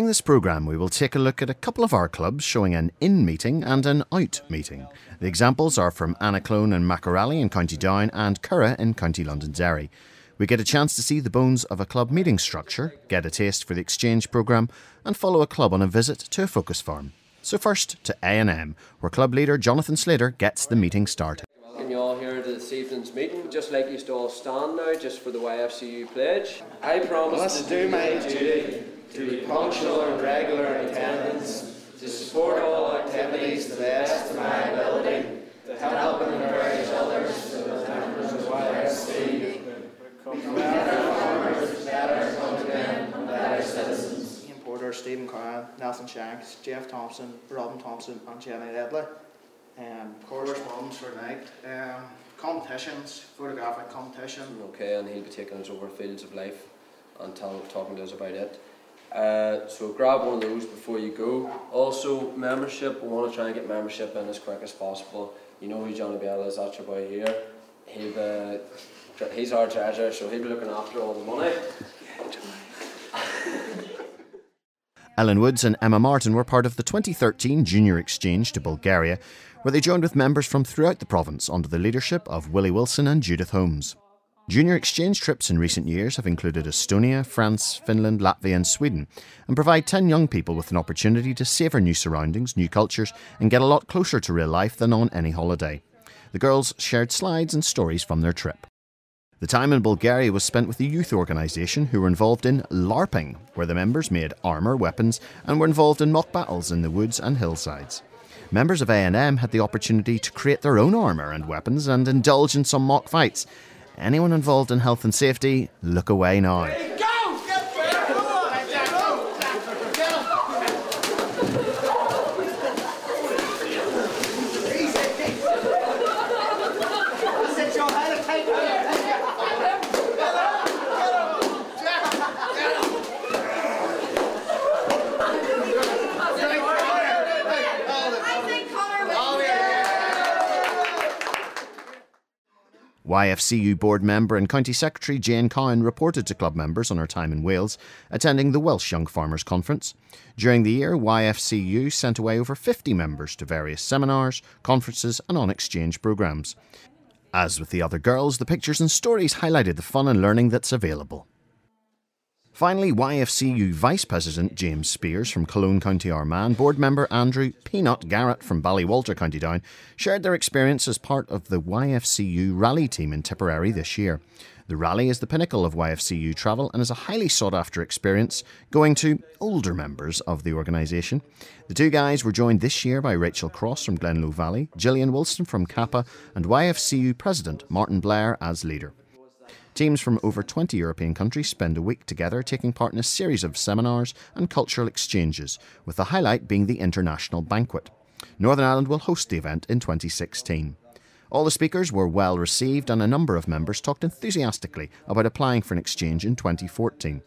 this programme, we will take a look at a couple of our clubs showing an in meeting and an out meeting. The examples are from Annaclone Magherally in County Down and Curragh in County Londonderry. We get a chance to see the bones of a club meeting structure, get a taste for the exchange programme and follow a club on a visit to a focus farm. So first to A&M, where club leader Jonathan Slater gets the meeting started. Welcome you all here to this evening's meeting. Just like you to all stand now, just for the YFCU pledge. I promise to do my duty, to be punctual and regular in attendance, to support all activities to the best of my ability, to help and encourage others as members of YFC, become better farmers, better countrymen, and better citizens. Ian Porter, Stephen Cowan, Nelson Shanks, Jeff Thompson, Robin Thompson and Jenny Ledley. Correspondence for tonight, competitions, photographic competition. Okay, and he'll be taking us over fields of life and talking to us about it. So grab one of those before you go. Also, membership, we want to try and get membership in as quick as possible. You know who Johnny Bell is, that's your boy here. He's our treasurer, so he'll be looking after all the money. Ellen Woods and Emma Martin were part of the 2013 Junior Exchange to Bulgaria, where they joined with members from throughout the province under the leadership of Willie Wilson and Judith Holmes. Junior exchange trips in recent years have included Estonia, France, Finland, Latvia and Sweden, and provide 10 young people with an opportunity to savour new surroundings, new cultures and get a lot closer to real life than on any holiday. The girls shared slides and stories from their trip. The time in Bulgaria was spent with a youth organisation who were involved in LARPing, where the members made armour, weapons and were involved in mock battles in the woods and hillsides. Members of A&M had the opportunity to create their own armour and weapons and indulge in some mock fights. Anyone involved in health and safety, look away now. YFCU board member and County Secretary Jane Cowan reported to club members on her time in Wales, attending the Welsh Young Farmers Conference. During the year, YFCU sent away over 50 members to various seminars, conferences and on exchange programmes. As with the other girls, the pictures and stories highlighted the fun and learning that's available. Finally, YFCU Vice President James Speers from Cologne County Armagh, board member Andrew Peanut Garrett from Ballywalter County Down shared their experience as part of the YFCU rally team in Tipperary this year. The rally is the pinnacle of YFCU travel and is a highly sought after experience going to older members of the organisation. The two guys were joined this year by Rachel Cross from Glenlow Valley, Gillian Wilson from Kappa and YFCU President Martin Blair as leader. Teams from over 20 European countries spend a week together taking part in a series of seminars and cultural exchanges, with the highlight being the International Banquet. Northern Ireland will host the event in 2016. All the speakers were well received and a number of members talked enthusiastically about applying for an exchange in 2014.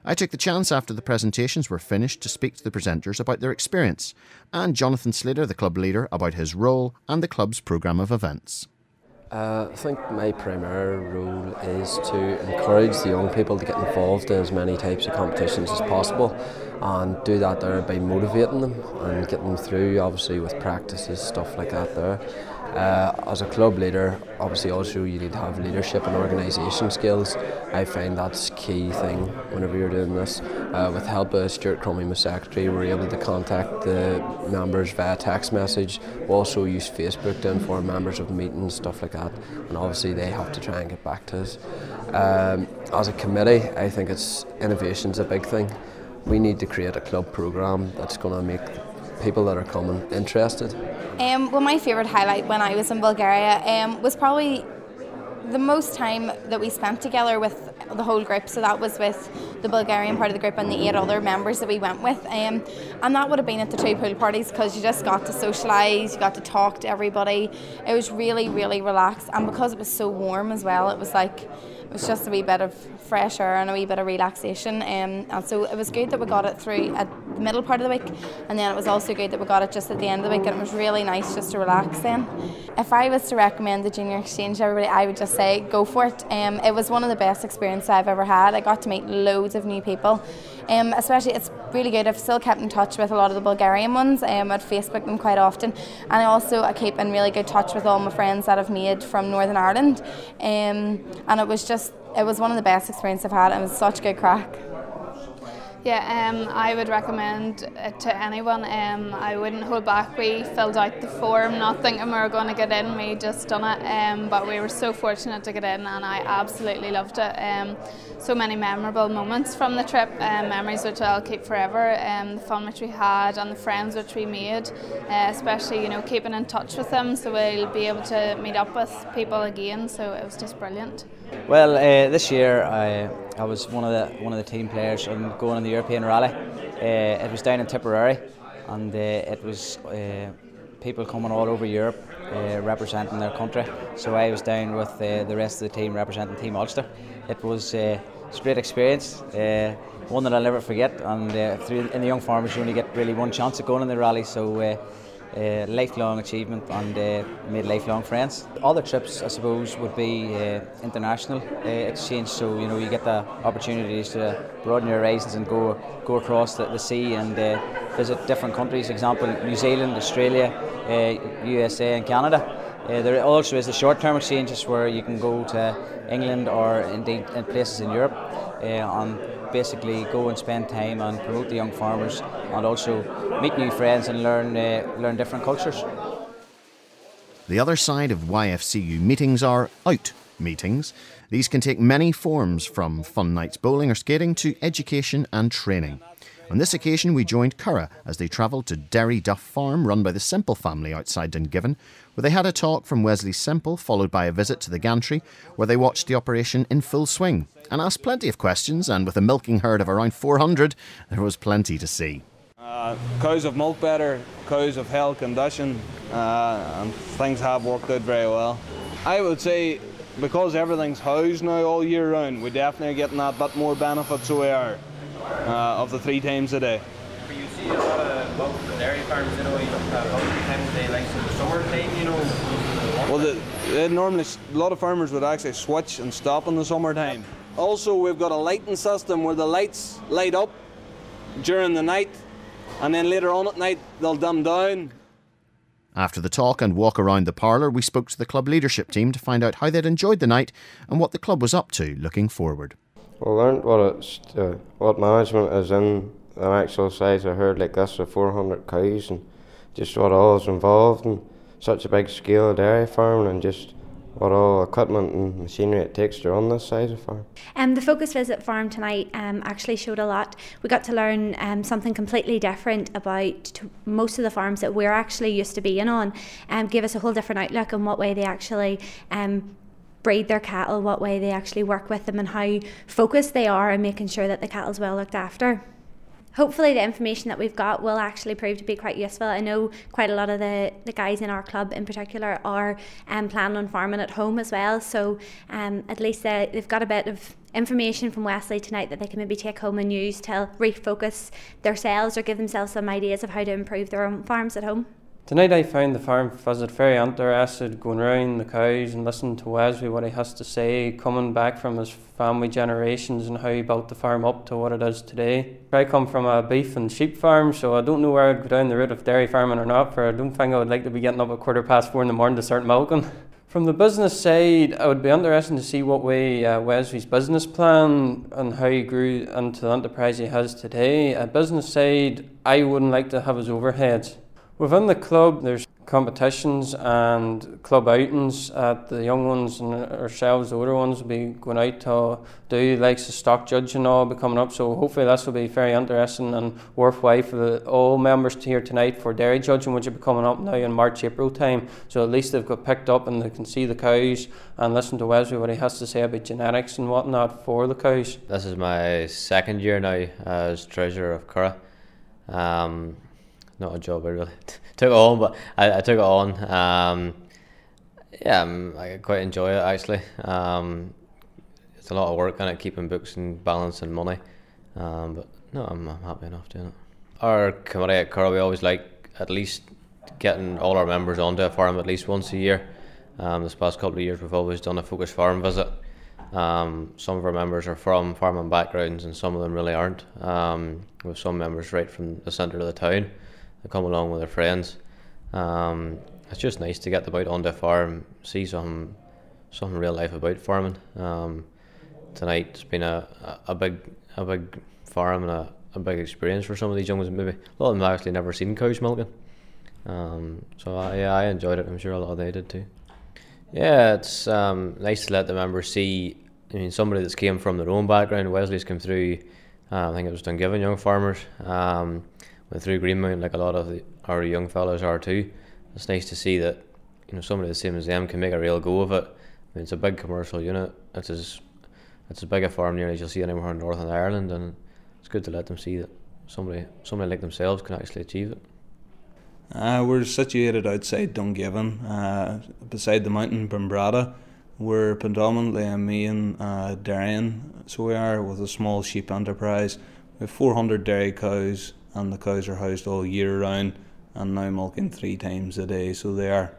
I took the chance after the presentations were finished to speak to the presenters about their experience, and Jonathan Slater, the club leader, about his role and the club's programme of events. I think my primary role is to encourage the young people to get involved in as many types of competitions as possible and do that there by motivating them and getting them through, obviously with practices, stuff like that there. As a club leader, obviously also you need to have leadership and organisation skills. I find that's a key thing whenever you're doing this. With help of Stuart Crummy, my secretary, we're able to contact the members via text message. We also use Facebook to inform members of meetings, stuff like that, and obviously they have to try and get back to us. As a committee, I think innovation's a big thing. We need to create a club programme that's going to make people that are coming interested. Well, my favourite highlight when I was in Bulgaria was probably the most time that we spent together with the whole group. So that was with the Bulgarian part of the group and the 8 other members that we went with. And that would have been at the 2 pool parties because you just got to socialise, you got to talk to everybody. It was really, really relaxed, and because it was so warm as well, it was just a wee bit of fresh air and a wee bit of relaxation, and so it was good that we got it through at the middle part of the week, and then it was also good that we got it just at the end of the week, and it was really nice just to relax then. If I was to recommend the Junior Exchange to everybody, I would just say go for it. It was one of the best experiences I've ever had. I got to meet loads of new people, especially it's really good. I've still kept in touch with a lot of the Bulgarian ones. I'd Facebook them quite often, and I keep in really good touch with all my friends that I've made from Northern Ireland, and it was one of the best experiences I've had, and it was such good crack. Yeah, I would recommend it to anyone. I wouldn't hold back. We filled out the form not thinking we were going to get in. We just done it, but we were so fortunate to get in, and I absolutely loved it. So many memorable moments from the trip, memories which I'll keep forever. The fun which we had and the friends which we made, especially keeping in touch with them, so we'll be able to meet up with people again. So it was just brilliant. Well, this year I was one of the team players and going on the European Rally. It was down in Tipperary, and it was people coming all over Europe representing their country. So I was down with the rest of the team representing Team Ulster. It was a great experience, one that I'll never forget. And in the young farmers, you only get really one chance of going in the rally, so lifelong achievement, and made lifelong friends. Other trips, I suppose, would be international exchange, so you get the opportunities to broaden your horizons and go across the sea and visit different countries. Example, New Zealand, Australia, USA and Canada. There also is the short-term exchanges where you can go to England or indeed in places in Europe and basically go and spend time and promote the young farmers, and also meet new friends and learn different cultures. The other side of YFCU meetings are out meetings. These can take many forms, from fun nights bowling or skating to education and training. On this occasion, we joined Curragh as they travelled to Derry Duff Farm, run by the Semple family outside Dungiven, where they had a talk from Wesley's Semple, followed by a visit to the gantry, where they watched the operation in full swing and asked plenty of questions. And with a milking herd of around 400, there was plenty to see. Cows have milked better, cows have held condition, and things have worked out very well. I would say, because everything's housed now all year round, we definitely are getting that bit more benefit, so we are, of the 3 times a day. But you see a lot of dairy farms, how many times a day, like in the summertime, Well, normally a lot of farmers would actually switch and stop in the summertime. Also, we've got a lighting system where the lights light up during the night, and then later on at night they'll dim down. After the talk and walk around the parlour, we spoke to the club leadership team to find out how they'd enjoyed the night and what the club was up to looking forward. We learned what management is in an actual size of herd like this with 400 cows, and just what all is involved in such a big scale dairy farm, and just what all equipment and machinery it takes to run this size of farm. The Focus Visit farm tonight actually showed a lot. We got to learn something completely different about most of the farms that we're actually used to being on, gave us a whole different outlook on what way they actually breed their cattle, what way they actually work with them, and how focused they are in making sure that the cattle's well looked after. Hopefully the information that we've got will actually prove to be quite useful. I know quite a lot of the guys in our club in particular are planning on farming at home as well, so at least they've got a bit of information from Wesley tonight that they can maybe take home and use to refocus themselves or give themselves some ideas of how to improve their own farms at home. Tonight I found the farm visit very interested, going around the cows and listening to Wesley, what he has to say, coming back from his family generations and how he built the farm up to what it is today. I come from a beef and sheep farm, so I don't know where I'd go down the route of dairy farming or not, for I don't think I would like to be getting up at 4:15 in the morning to start milking. From the business side, I would be interested to see what way Wesley's business plan and how he grew into the enterprise he has today. At business side, I wouldn't like to have his overheads. Within the club, there's competitions and club outings at the young ones, and ourselves, the older ones, will be going out to do likes of stock judging and all be coming up. So hopefully this will be very interesting and worthwhile for all members here tonight for dairy judging, which will be coming up now in March, April time. So at least they've got picked up and they can see the cows and listen to Wesley what he has to say about genetics and whatnot for the cows. This is my 2nd year now as treasurer of Curragh. Not a job I really took on, but I took it on. I quite enjoy it actually. It's a lot of work in it, keeping books and balancing money. But no, I'm happy enough doing it. Our committee at Curragh, we always like at least getting all our members onto a farm at least once a year. This past couple of years we've always done a focused farm visit. Some of our members are from farming backgrounds and some of them really aren't. We have some members right from the centre of the town that come along with their friends. It's just nice to get them out onto a farm, see some real life about farming. Tonight it's been a big farm and a big experience for some of these young ones. Maybe a lot of them have actually never seen cows milking. So I enjoyed it. I'm sure a lot of they did too. Yeah, it's nice to let the members see. I mean, somebody that's came from their own background. Wesley's come through. I think it was Dungiven young farmers. Went through Greenmount like a lot of our young fellows are too. It's nice to see that somebody the same as them can make a real go of it. I mean, it's a big commercial unit. It's as big a farm nearly as you'll see anywhere in Northern Ireland, and it's good to let them see that somebody like themselves can actually achieve it. We're situated outside Dungiven, beside the mountain Bumbrada. We're predominantly a main dairying, so we are, with a small sheep enterprise. We have 400 dairy cows, and the cows are housed all year round and now milking 3 times a day, so they are.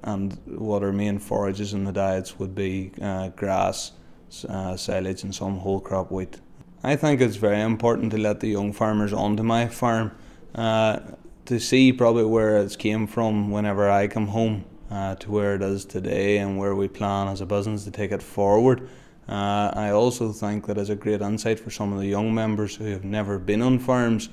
And what our main forages in the diets would be grass, silage and some whole crop wheat. I think it's very important to let the young farmers onto my farm to see probably where it's came from whenever I come home to where it is today and where we plan as a business to take it forward. I also think that it's a great insight for some of the young members who have never been on farms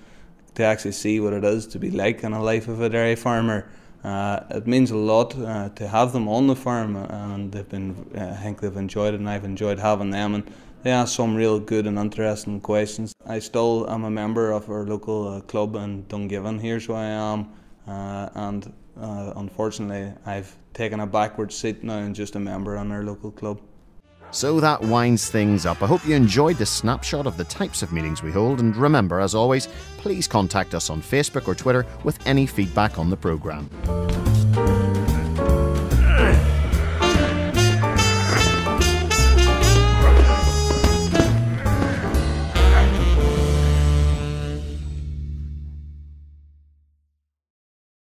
to actually see what it is to be like in a life of a dairy farmer. It means a lot to have them on the farm, and I think they've enjoyed it, and I've enjoyed having them, and they ask some real good and interesting questions. I still am a member of our local club in Dungiven here, so I am, and unfortunately I've taken a backward seat now and just a member in our local club. So that winds things up. I hope you enjoyed this snapshot of the types of meetings we hold, and remember, as always, please contact us on Facebook or Twitter with any feedback on the programme.